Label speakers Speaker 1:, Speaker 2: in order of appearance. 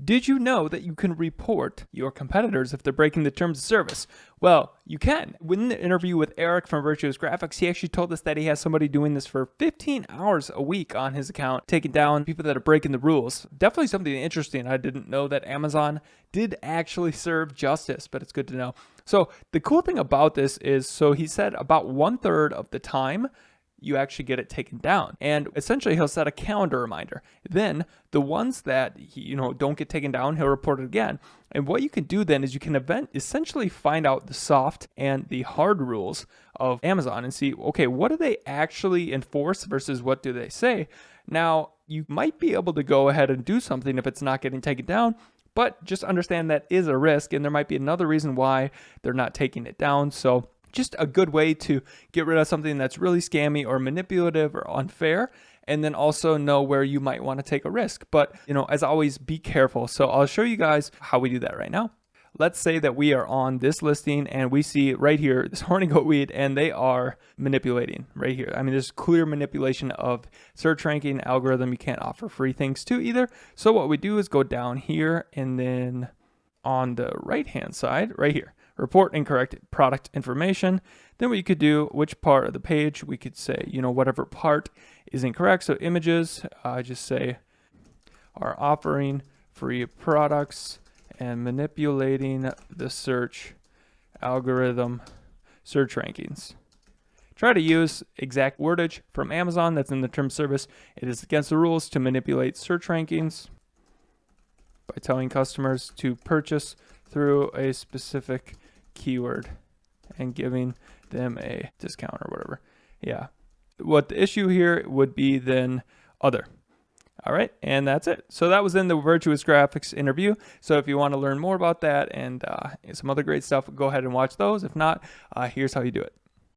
Speaker 1: Did you know that you can report your competitors if they're breaking the terms of service? Well, you can. In the interview with Eric from Virtuous Graphics, he actually told us that he has somebody doing this for 15 hours a week on his account, taking down people that are breaking the rules. Definitely something interesting. I didn't know that Amazon did actually serve justice, but it's good to know. So the cool thing about this is, so he said about 1/3 of the time, you actually get it taken down. And essentially he'll set a calendar reminder. Then the ones that don't get taken down, he'll report it again. And what you can do then is you can essentially find out the soft and the hard rules of Amazon and see, okay, what do they actually enforce versus what do they say? Now, you might be able to go ahead and do something if it's not getting taken down, but just understand that is a risk, and there might be another reason why they're not taking it down. So just a good way to get rid of something that's really scammy or manipulative or unfair, and then also know where you might want to take a risk. But, as always, be careful. So I'll show you guys how we do that right now. Let's say that we are on this listing and we see right here this horny goat weed, and they are manipulating right here. I mean, there's clear manipulation of search ranking algorithm. You can't offer free things too either. So what we do is go down here, and then on the right hand side right here, report incorrect product information. Then what you could do, which part of the page, we could say, whatever part is incorrect. So images, just say are offering free products and manipulating the search algorithm search rankings. Try to use exact wordage from Amazon that's in the term of service. It is against the rules to manipulate search rankings by telling customers to purchase through a specific keyword and giving them a discount or whatever. Yeah. What the issue here would be then other. All right. And that's it. So that was in the Virtuous Graphics interview. So if you want to learn more about that and some other great stuff, go ahead and watch those. If not, here's how you do it.